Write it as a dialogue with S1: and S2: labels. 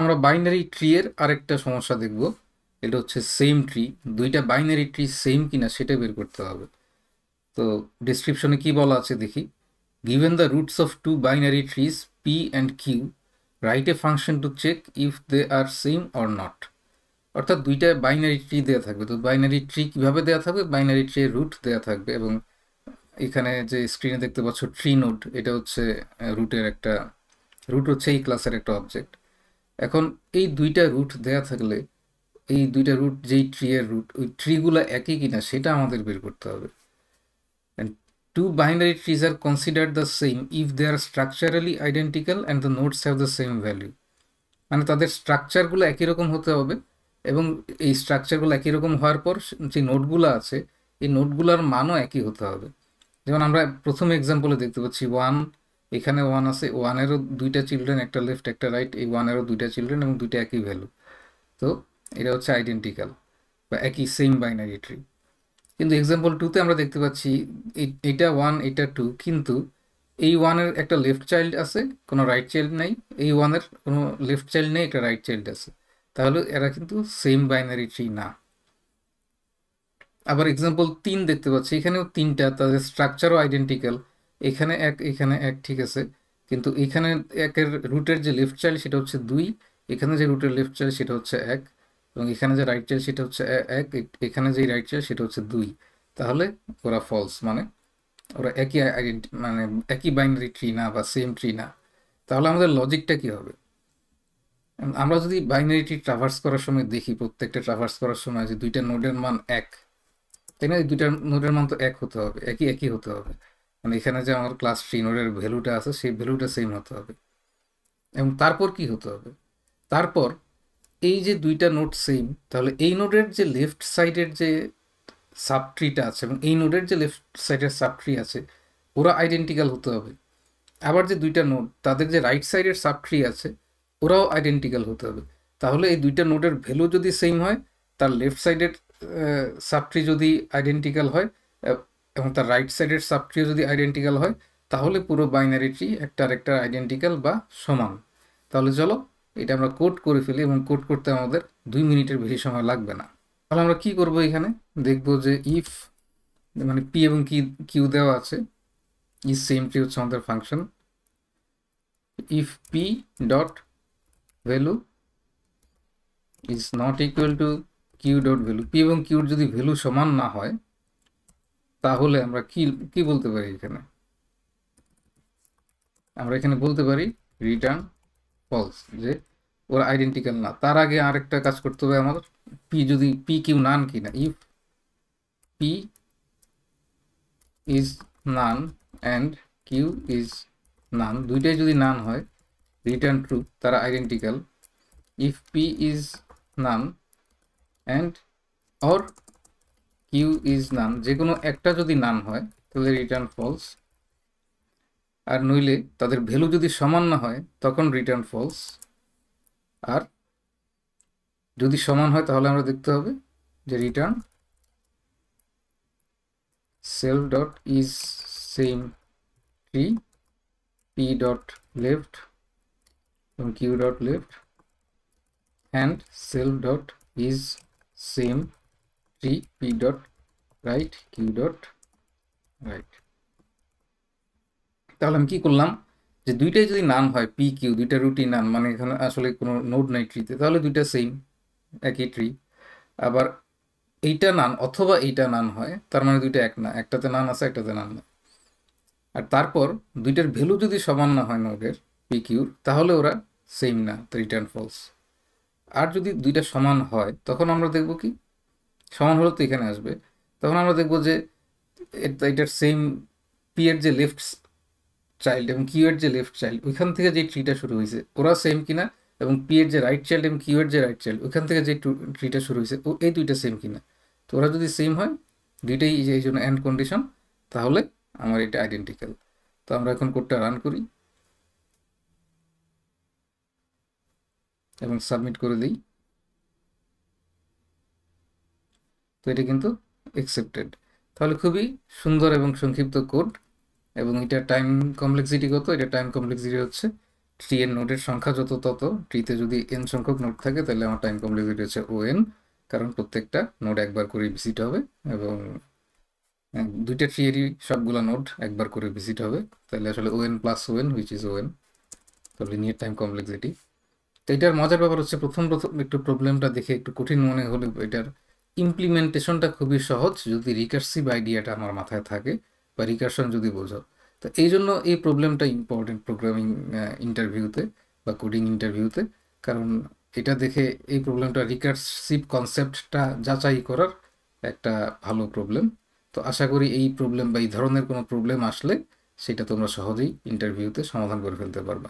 S1: আমরা binary tree এর আরেকটা সমস্যা দেখব। এটা হচ্ছে সেম ট্রি, দুইটা বাইনারি ট্রি সেম কিনা সেটা বের করতে হবে। তো ডেসক্রিপশনে কি বলা আছে দেখি। Given the roots of two binary trees P and Q, write a function to check if they are same or not. অর্থাৎ দুইটা বাইনারি ট্রি দেওয়া থাকবে। তো বাইনারি ট্রি কিভাবে দেওয়া থাকবে, বাইনারি ট্রি রুট দেওয়া থাকবে, এবং এখানে যে স্ক্রিনে দেখতে পাচ্ছ ট্রি নোড, এটা হচ্ছে রুটের একটা, রুট হচ্ছে এই ক্লাসের একটা অবজেক্ট। এখন এই দুইটা রুট দেয়া থাকলে এই দুইটা রুট, যেই ট্রি এর রুট, ওই ট্রিগুলো একই কিনা সেটা আমাদের বের করতে হবে। and two binary trees are considered the same if they are structurally identical and the nodes have the same value। মানে তাদের স্ট্রাকচারগুলো একই রকম হতে হবে, এবং এই স্ট্রাকচারগুলো একই রকম হওয়ার পর যে নোটগুলো আছে এই নোটগুলোর মানও একই হতে হবে। যেমন আমরা প্রথম এক্সাম্পলে দেখতে পাচ্ছি ওয়ান, এখানে ওয়ান আছে, ওয়ানেরও দুইটা চিলড্রেন, একটা লেফট একটা রাইট, এই ওয়ানেরও দুইটা চিলড্রেন এবং দুইটা একই ভ্যালু। তো এটা হচ্ছে আইডেন্টিক্যাল বা একই সেম বাইনারি ট্রি। কিন্তু এক্সাম্পল টুতে আমরা দেখতে পাচ্ছি এটা ওয়ান এটা টু, কিন্তু এই ওয়ানের একটা লেফট চাইল্ড আছে, কোনো রাইট চাইল্ড নাই, এই ওয়ানের কোনো লেফট চাইল্ড নেই, একটা রাইট চাইল্ড আছে, তাহলে এরা কিন্তু সেম বাইনারি ট্রি না। আবার এক্সাম্পল তিন দেখতে পাচ্ছি, এখানেও তিনটা, তাদের স্ট্রাকচারও আইডেন্টিক্যাল, এখানে এক এখানে এক, ঠিক আছে, কিন্তু এখানে একের রুটের যে লেফট চাইল্ড সেটা হচ্ছে দুই, এখানে যে রুটের লেফট চাইল্ড সেটা হচ্ছে এক, এবং এখানে যে রাইট চাইল্ড সেটা হচ্ছে এক, এখানে যে রাইট চাইল্ড সেটা হচ্ছে দুই। তাহলে ওরা ফলস, মানে ওরা একই মানে একই বাইনারি ট্রি না বা সেম ট্রি না। তাহলে আমাদের লজিকটা কি হবে? আমরা যদি বাইনারি ট্রি ট্রাভার্স করার সময় দেখি, প্রত্যেকটা ট্রাভার্স করার সময় যে দুইটা নোডের মান এক, তাই না? এই দুইটা নোডের মান তো এক হতে হবে, একই একই হতে হবে। মানে এখানে যে আমার ক্লাস থ্রি নোডের ভ্যালুটা আছে সেই ভ্যালুটা সেম হতে হবে। এবং তারপর কি হতে হবে? তারপর এই যে দুইটা নোড সেম, তাহলে এই নোডের যে লেফট সাইডের যে সাব ট্রিটা আছে এবং এই নোডের যে লেফট সাইডের সাব ট্রি আছে ওরা আইডেন্টিক্যাল হতে হবে। আবার যে দুইটা নোড তাদের যে রাইট সাইডের সাব ট্রি আছে ওরাও আইডেন্টিক্যাল হতে হবে। তাহলে এই দুইটা নোডের ভ্যালু যদি সেম হয়, তার লেফট সাইডের সাব ট্রি যদি আইডেন্টিক্যাল হয় এবং তার রাইট সাইডের সাব ট্রিও যদি আইডেন্টিক্যাল হয়, তাহলে পুরো বাইনারি ট্রি একটা আরেকটা আইডেন্টিক্যাল বা সমান। তাহলে চলো এটা আমরা কোড করে ফেলি, এবং কোড করতে আমাদের 2 মিনিটের বেশি সময় লাগবে না। তাহলে আমরা কি করব, এখানে দেখব যে ইফ, মানে পি এবং কিউ দেওয়া আছে, ইজ সেম ট্রি হচ্ছে আমাদের function. if p dot value is not equal to q dot value, p এবং q যদি ভ্যালু সমান না হয় তাহলে আমরা কি কি বলতে পারি? এখানে আমরা এখানে বলতে পারি রিটার্ন ফলস, যে ওরা আইডেন্টিক্যাল না। তার আগে আরেকটা কাজ করতে হবে আমাদের, পি যদি পি কিউ নান কিনা, if P is null and Q is null, দুইটাই যদি নান হয় রিটার্ন ট্রু, তারা identical. if p is none and or q is none, যে কোনো একটা যদি নান হয় তাহলে রিটার্ন ফলস, আর নইলে তাদের ভ্যালু যদি সমান না হয় তখন রিটার্ন ফলস। আর যদি সমান হয় তাহলে আমরা দেখতে হবে যে return self dot is same tree p dot left এবং q dot left and self dot is same tree p dot right q dot right। তাহলে আমি কি করলাম, যে দুইটাই যদি নান হয়, পি কিউ দুইটা রুটই নান, মানে এখানে আসলে কোনো নোড নাই ট্রিতে, তাহলে দুইটা সেম একই ট্রি। আবার এইটা নান অথবা এইটা নান হয়, তার মানে দুইটা এক না, একটাতে নান আছে একটাতে নান না। আর তারপর দুইটার ভ্যালু যদি সমান না হয় নোডের পি কিউর, তাহলে ওরা সেম না, তো রিটার্ন ফলস। আর যদি দুইটা সমান হয় তখন আমরা দেখব কি, সমান হলে তো এখানে আসবে, তখন আমরা দেখব যে এটার সেম, পি এর যে লেফট চাইল্ড এবং কিউ এর যে লেফট চাইল্ড ওইখান থেকে যে ট্রিটা শুরু হয়েছে ওরা সেম কিনা, এবং পি এর যে রাইট চাইল্ড এবং কিউ এর যে রাইট চাইল্ড ওইখান থেকে যে ট্রিটা শুরু হয়েছে ও এই দুইটা সেম কিনা। তো ওরা যদি সেম হয়, দুইটাই এই জন্য এন্ড কন্ডিশন, তাহলে আমার এটা আইডেন্টিক্যাল। তো আমরা এখন কোডটা রান করি এবং সাবমিট করে দিই। তো এটা কিন্তু অ্যাকসেপ্টেড। তাহলে খুবই সুন্দর এবং সংক্ষিপ্ত কোড, এবং এটা টাইম কমপ্লেক্সিটি কত, এটা টাইম কমপ্লেক্সিটি হচ্ছে ট্রি এর নোডের সংখ্যা যত তত, ট্রিতে যদি এন সংখ্যক নোড থাকে তাহলে আমার টাইম কমপ্লেক্সিটি হচ্ছে ও এন, কারণ প্রত্যেকটা নোড একবার করে ভিজিট হবে এবং দুইটা ট্রি এরই সবগুলা নোড একবার করে ভিজিট হবে, তাহলে আসলে O n plus O n which is O n, তো লিনিয়ার টাইম কমপ্লেক্সিটি। তো এটার মজার ব্যাপার হচ্ছে প্রথম প্রথম একটু প্রবলেমটা দেখে একটু কঠিন মনে হলে এটার ইমপ্লিমেন্টেশনটা খুবই সহজ যদি রিকার্সিভ আইডিয়াটা আমার মাথায় থাকে বা রিকার্সন যদি বোঝো। তো এই জন্য এই প্রবলেমটা ইম্পর্টেন্ট প্রোগ্রামিং ইন্টারভিউতে বা কোডিং ইন্টারভিউতে, কারণ এটা দেখে এই প্রবলেমটা রিকার্সিভ কনসেপ্টটা যাচাই করার একটা ভালো প্রবলেম। তো আশা করি এই প্রবলেম বা এই ধরনের কোনো প্রবলেম আসলে সেটা তোমরা সহজেই ইন্টারভিউতে সমাধান করে ফেলতে পারবা।